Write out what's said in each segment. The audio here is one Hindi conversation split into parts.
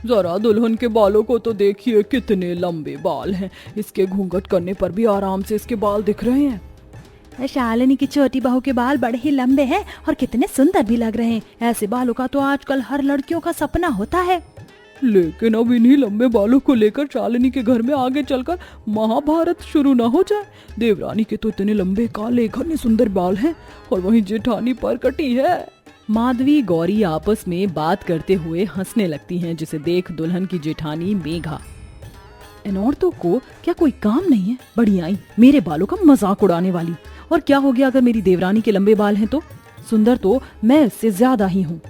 जरा दुल्हन के बालों को तो देखिए, कितने लंबे बाल हैं। इसके घूंघट करने पर भी आराम से इसके बाल दिख रहे हैं। शालिनी की छोटी बहू के बाल बड़े ही लंबे हैं और कितने सुंदर भी लग रहे हैं। ऐसे बालों का तो आजकल हर लड़कियों का सपना होता है। लेकिन अब इन्हीं लंबे बालों को लेकर शालिनी के घर में आगे चलकर महाभारत शुरू ना हो जाए। देवरानी के तो इतने लंबे काले घने सुंदर बाल हैं और वहीं जेठानी पर कटी है। माधवी गौरी आपस में बात करते हुए हंसने लगती हैं, जिसे देख दुल्हन की जेठानी मेघा, इन औरतों को क्या कोई काम नहीं है? बड़ी आई मेरे बालों का मजाक उड़ाने वाली। और क्या हो गया अगर मेरी देवरानी के लंबे बाल हैं तो? सुंदर तो मैं इससे ज्यादा ही हूँ।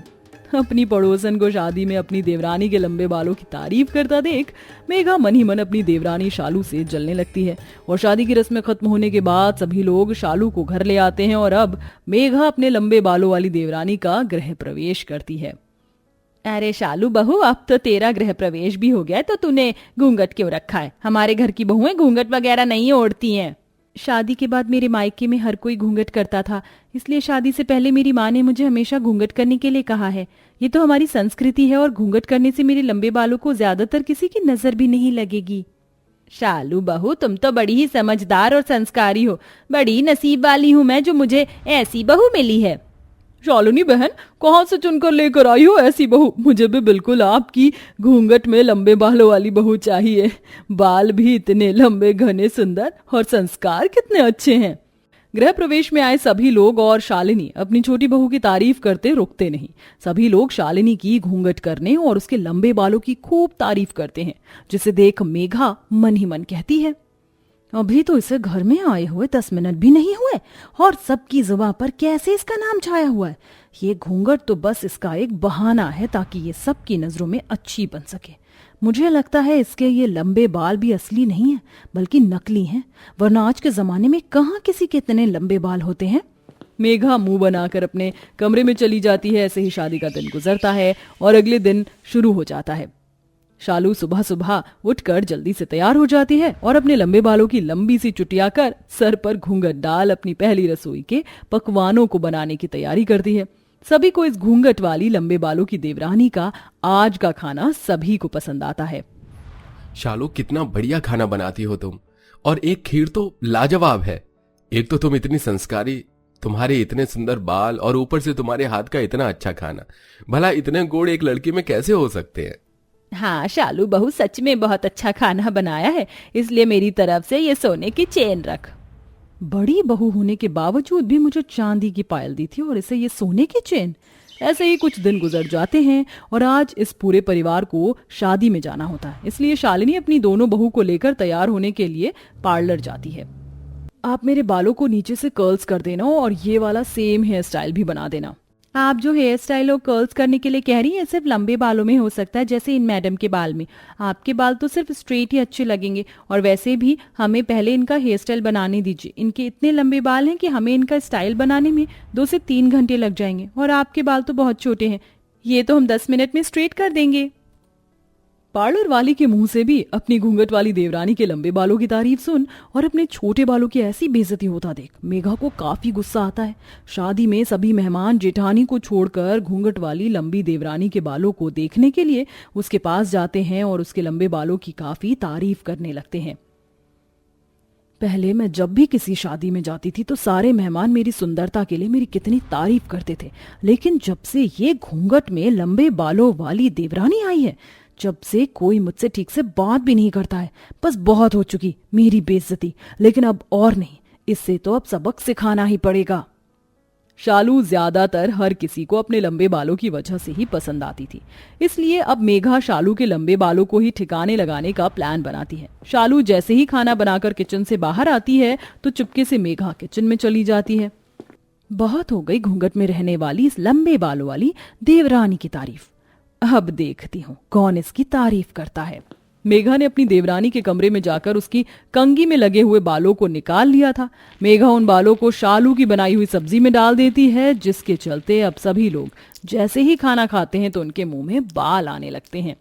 अपनी पड़ोसन को शादी में अपनी देवरानी के लंबे बालों की तारीफ करता देख मेघा मन ही मन अपनी देवरानी शालू से जलने लगती है। और शादी की रस्में खत्म होने के बाद सभी लोग शालू को घर ले आते हैं और अब मेघा अपने लंबे बालों वाली देवरानी का गृह प्रवेश करती है। अरे शालू बहू, अब तो तेरा गृह प्रवेश भी हो गया है, तो तूने घूंघट क्यों रखा है? हमारे घर की बहुएं घूंघट वगैरह नहीं ओढ़ती हैं। शादी के बाद मेरे मायके में हर कोई घूंघट करता था, इसलिए शादी से पहले मेरी माँ ने मुझे हमेशा घूंघट करने के लिए कहा है। ये तो हमारी संस्कृति है और घूंघट करने से मेरे लंबे बालों को ज्यादातर किसी की नजर भी नहीं लगेगी। शालू बहू, तुम तो बड़ी ही समझदार और संस्कारी हो। बड़ी नसीब वाली हूँ मैं जो मुझे ऐसी बहू मिली है। शालिनी बहन, कहाँ से चुनकर लेकर आई हो ऐसी बहू? मुझे भी बिल्कुल आपकी घूंघट में लंबे बालों वाली बहू चाहिए। बाल भी इतने लंबे घने सुंदर और संस्कार कितने अच्छे हैं। गृह प्रवेश में आए सभी लोग और शालिनी अपनी छोटी बहू की तारीफ करते रुकते नहीं। सभी लोग शालिनी की घूंघट करने और उसके लंबे बालों की खूब तारीफ करते हैं, जिसे देख मेघा मन ही मन कहती है, अभी तो इसे घर में आए हुए 10 मिनट भी नहीं हुए और सबकी जुबान पर कैसे इसका नाम छाया हुआ है। ये घूंघट तो बस इसका एक बहाना है ताकि ये सबकी नजरों में अच्छी बन सके। मुझे लगता है इसके ये लंबे बाल भी असली नहीं है बल्कि नकली हैं, वरना आज के जमाने में कहाँ किसी के इतने लंबे बाल होते हैं। मेघा मुंह बनाकर अपने कमरे में चली जाती है। ऐसे ही शादी का दिन गुजरता है और अगले दिन शुरू हो जाता है। शालू सुबह सुबह उठकर जल्दी से तैयार हो जाती है और अपने लंबे बालों की लंबी सी चुटिया कर सर पर घूंघट डाल अपनी पहली रसोई के पकवानों को बनाने की तैयारी करती है। सभी को इस घूंघट वाली लंबे बालों की देवरानी का आज का खाना सभी को पसंद आता है। शालू, कितना बढ़िया खाना बनाती हो तुम, और एक खीर तो लाजवाब है। एक तो तुम इतनी संस्कारी, तुम्हारे इतने सुंदर बाल और ऊपर से तुम्हारे हाथ का इतना अच्छा खाना। भला इतने गुण एक लड़की में कैसे हो सकते हैं? हाँ शालू बहू, सच में बहुत अच्छा खाना बनाया है, इसलिए मेरी तरफ से ये सोने की चेन रख। बड़ी बहू होने के बावजूद भी मुझे चांदी की पायल दी थी और इसे ये सोने की चेन। ऐसे ही कुछ दिन गुजर जाते हैं और आज इस पूरे परिवार को शादी में जाना होता है, इसलिए शालिनी अपनी दोनों बहू को लेकर तैयार होने के लिए पार्लर जाती है। आप मेरे बालों को नीचे से कर्ल्स कर देना और ये वाला सेम हेयर स्टाइल भी बना देना। आप जो हेयर स्टाइल और कर्ल्स करने के लिए कह रही हैं सिर्फ लंबे बालों में हो सकता है, जैसे इन मैडम के बाल में। आपके बाल तो सिर्फ स्ट्रेट ही अच्छे लगेंगे, और वैसे भी हमें पहले इनका हेयर स्टाइल बनाने दीजिए। इनके इतने लंबे बाल हैं कि हमें इनका स्टाइल बनाने में 2 से 3 घंटे लग जाएंगे, और आपके बाल तो बहुत छोटे हैं, ये तो हम 10 मिनट में स्ट्रेट कर देंगे। पार्लर वाली के मुंह से भी अपनी घूंघट वाली देवरानी के लंबे बालों की तारीफ सुन और अपने छोटे बालों की ऐसी बेइज्जती होता देख मेघा को काफी गुस्सा आता है। शादी में सभी मेहमान जेठानी को छोड़कर घूंघट वाली लंबी देवरानी के बालों को देखने के लिए उसके पास जाते हैं और उसके लंबे बालों की काफी तारीफ करने लगते हैं। पहले मैं जब भी किसी शादी में जाती थी तो सारे मेहमान मेरी सुंदरता के लिए मेरी कितनी तारीफ करते थे, लेकिन जब से ये घूंघट में लंबे बालों वाली देवरानी आई है, जब से कोई मुझसे ठीक से बात भी नहीं करता है। बस बहुत हो चुकी मेरी बेइज्जती, लेकिन अब और नहीं, इससे तो अब सबक सिखाना ही पड़ेगा। शालू ज्यादातर हर किसी को अपने लंबे बालों की वजह से ही पसंद आती थी, इसलिए अब मेघा शालू के लंबे बालों को ही ठिकाने लगाने का प्लान बनाती है। शालू जैसे ही खाना बनाकर किचन से बाहर आती है तो चुपके से मेघा किचन में चली जाती है। बहुत हो गई घूंघट में रहने वाली इस लंबे बालों वाली देवरानी की तारीफ, अब देखती हूँ कौन इसकी तारीफ करता है। मेघा ने अपनी देवरानी के कमरे में जाकर उसकी कंघी में लगे हुए बालों को निकाल लिया था। मेघा उन बालों को शालू की बनाई हुई सब्जी में डाल देती है, जिसके चलते अब सभी लोग जैसे ही खाना खाते हैं तो उनके मुंह में बाल आने लगते हैं।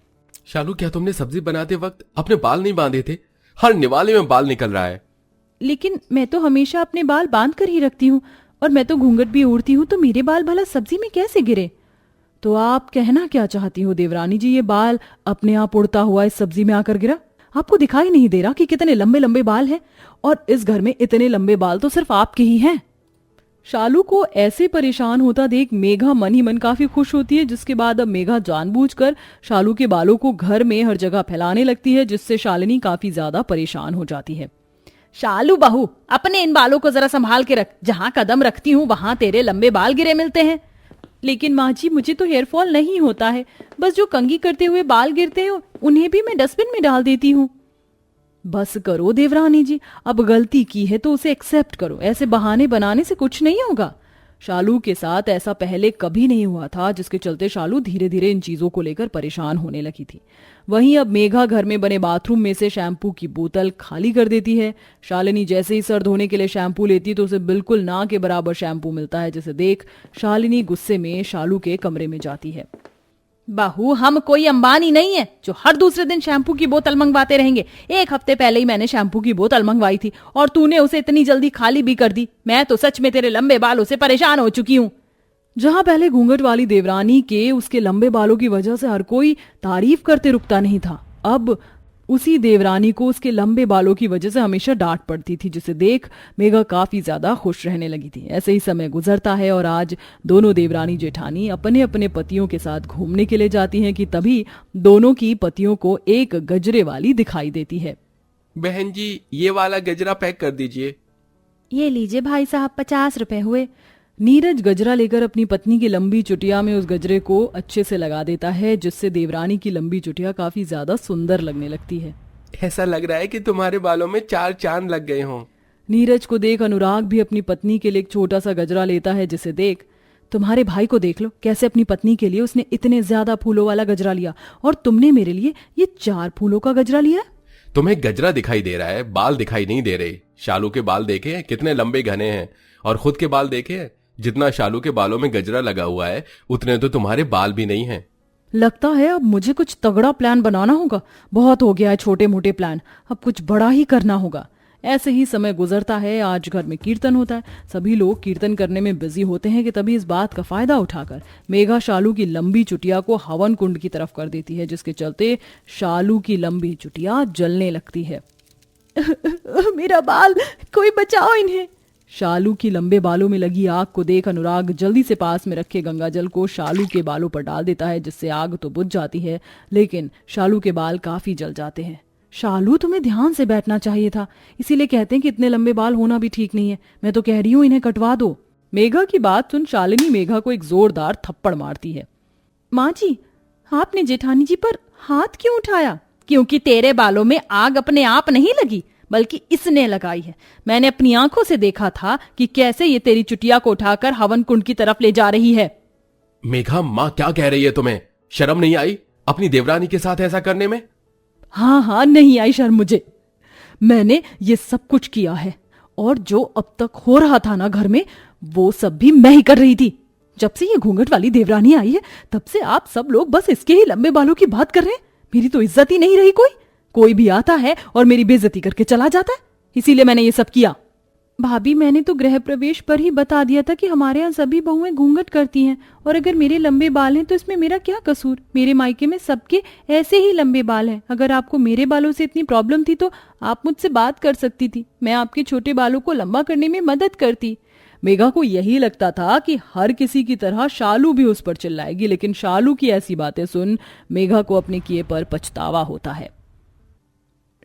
शालू, क्या तुमने सब्जी बनाते वक्त अपने बाल नहीं बांधे थे? हर निवाले में बाल निकल रहा है। लेकिन मैं तो हमेशा अपने बाल बांध कर ही रखती हूँ, और मैं तो घूंघट भी ओढ़ती हूँ, तो मेरे बाल भला सब्जी में कैसे गिरे? तो आप कहना क्या चाहती हो देवरानी जी? ये बाल अपने आप उड़ता हुआ इस सब्जी में आकर गिरा? आपको दिखाई नहीं दे रहा कि कितने लंबे लंबे बाल हैं? और इस घर में इतने लंबे बाल तो सिर्फ आपके ही हैं। शालू को ऐसे परेशान होता देख मेघा मन ही मन काफी खुश होती है, जिसके बाद अब मेघा जानबूझकर शालू के बालों को घर में हर जगह फैलाने लगती है, जिससे शालिनी काफी ज्यादा परेशान हो जाती है। शालू बहू, अपने इन बालों को जरा संभाल के रख, जहां कदम रखती हूँ वहां तेरे लंबे बाल गिरे मिलते हैं। लेकिन माँ जी, मुझे तो हेयरफॉल नहीं होता है, बस जो कंघी करते हुए बाल गिरते हैं उन्हें भी मैं डस्टबिन में डाल देती हूँ। बस करो देवरानी जी, अब गलती की है तो उसे एक्सेप्ट करो, ऐसे बहाने बनाने से कुछ नहीं होगा। शालू के साथ ऐसा पहले कभी नहीं हुआ था, जिसके चलते शालू धीरे धीरे इन चीजों को लेकर परेशान होने लगी थी। वहीं अब मेघा घर में बने बाथरूम में से शैम्पू की बोतल खाली कर देती है। शालिनी जैसे ही सर धोने के लिए शैम्पू लेती तो उसे बिल्कुल ना के बराबर शैम्पू मिलता है, जिसे देख शालिनी गुस्से में शालू के कमरे में जाती है। बहू, हम कोई अंबानी नहीं है जो हर दूसरे दिन शैम्पू की बोतल मंगवाते रहेंगे। एक हफ्ते पहले ही मैंने शैम्पू की बोतल मंगवाई थी और तूने उसे इतनी जल्दी खाली भी कर दी। मैं तो सच में तेरे लंबे बालों से परेशान हो चुकी हूँ। जहां पहले घूंघट वाली देवरानी के उसके लंबे बालों की वजह से हर कोई तारीफ करते रुकता नहीं था, अब उसी देवरानी को उसके लंबे बालों की वजह से हमेशा डांट पड़ती थी, जिसे देख मेघा काफी ज्यादा खुश रहने लगी थी। ऐसे ही समय गुजरता है और आज दोनों देवरानी जेठानी अपने अपने पतियों के साथ घूमने के लिए जाती हैं कि तभी दोनों की पतियों को एक गजरे वाली दिखाई देती है। बहन जी, ये वाला गजरा पैक कर दीजिए। ये लीजिए भाई साहब, 50 रुपए हुए। नीरज गजरा लेकर अपनी पत्नी की लंबी चुटिया में उस गजरे को अच्छे से लगा देता है, जिससे देवरानी की लंबी चुटिया काफी ज्यादा सुंदर लगने लगती है। ऐसा लग रहा है कि तुम्हारे बालों में 4 चांद लग गए हों। नीरज को देख अनुराग भी अपनी पत्नी के लिए एक छोटा सा गजरा लेता है, जिसे देख तुम्हारे भाई को देख लो, कैसे अपनी पत्नी के लिए उसने इतने ज्यादा फूलों वाला गजरा लिया और तुमने मेरे लिए ये 4 फूलों का गजरा लिया। तुम्हें गजरा दिखाई दे रहा है, बाल दिखाई नहीं दे रहे। शालू के बाल देखे हैं कितने लंबे घने हैं, और खुद के बाल देखे हैं? जितना शालू के बालों में गजरा लगा हुआ है उतने तो तुम्हारे बाल भी नहीं हैं। लगता है अब मुझे कुछ तगड़ा प्लान बनाना होगा। बहुत हो गया है छोटे मोटे प्लान, अब कुछ बड़ा ही करना होगा। ऐसे ही समय गुजरता है। आज घर में कीर्तन होता है, सभी लोग कीर्तन करने में बिजी होते हैं कि तभी इस बात का फायदा उठाकर मेघा शालू की लंबी चुटिया को हवन कुंड की तरफ कर देती है, जिसके चलते शालू की लंबी चुटिया जलने लगती है। मेरा बाल, कोई बचाओ इन्हें। शालू की लंबे बालों में लगी आग को देख अनुराग जल्दी से पास में रखे गंगाजल को शालू के बालों पर डाल देता है, जिससे आग तो बुझ जाती है, लेकिन शालू के बाल काफी जल जाते हैं। शालू, तुम्हें ध्यान से बैठना चाहिए था, इसीलिए कहते हैं कि इतने लंबे बाल होना भी ठीक नहीं है। मैं तो कह रही हूँ इन्हें कटवा दो। मेघा की बात सुन शालिनी मेघा को एक जोरदार थप्पड़ मारती है। माँ जी, आपने जेठानी जी पर हाथ क्यों उठाया? क्योंकि तेरे बालों में आग अपने आप नहीं लगी, बल्कि इसने लगाई है। मैंने अपनी आंखों से देखा था कि कैसे ये तेरी चुटिया को उठाकर हवन कुंड की तरफ ले जा रही है। मेघा, माँ क्या कह रही है? तुम्हें शर्म नहीं आई अपनी देवरानी के साथ ऐसा करने में? हाँ, नहीं आई शर्म मुझे। मैंने ये सब कुछ किया है और जो अब तक हो रहा था ना घर में, वो सब भी मैं ही कर रही थी। जब से ये घूंघट वाली देवरानी आई है तब से आप सब लोग बस इसके ही लंबे बालों की बात कर रहे हैं। मेरी तो इज्जत ही नहीं रही। कोई भी आता है और मेरी बेइज्जती करके चला जाता है, इसीलिए मैंने ये सब किया। भाभी, मैंने तो गृह प्रवेश पर ही बता दिया था कि हमारे यहाँ सभी बहुएं घूंघट करती हैं, और अगर मेरे लंबे बाल हैं तो इसमें मेरा क्या कसूर? मेरे मायके में सबके ऐसे ही लंबे बाल हैं। अगर आपको मेरे बालों से इतनी प्रॉब्लम थी तो आप मुझसे बात कर सकती थी, मैं आपके छोटे बालों को लंबा करने में मदद करती। मेघा को यही लगता था कि हर किसी की तरह शालू भी उस पर चिल्लाएगी, लेकिन शालू की ऐसी बातें सुन मेघा को अपने किए पर पछतावा होता है।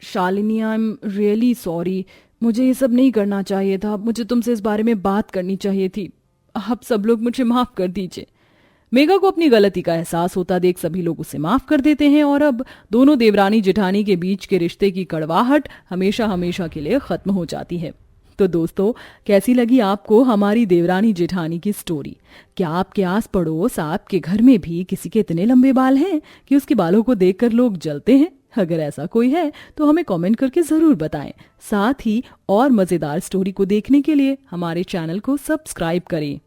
Shalini, I am really sorry, मुझे ये सब नहीं करना चाहिए था। मुझे तुमसे इस बारे में बात करनी चाहिए थी। आप सब लोग मुझे माफ कर दीजिए। मेघा को अपनी गलती का एहसास होता देख सभी लोग उसे माफ कर देते हैं और अब दोनों देवरानी जेठानी के बीच के रिश्ते की कड़वाहट हमेशा हमेशा के लिए खत्म हो जाती है। तो दोस्तों, कैसी लगी आपको हमारी देवरानी जेठानी की स्टोरी? क्या आपके आस पड़ोस आपके घर में भी किसी के इतने लंबे बाल हैं कि उसके बालों को देखकर लोग जलते हैं? अगर ऐसा कोई है तो हमें कमेंट करके जरूर बताएं। साथ ही और मजेदार स्टोरी को देखने के लिए हमारे चैनल को सब्सक्राइब करें।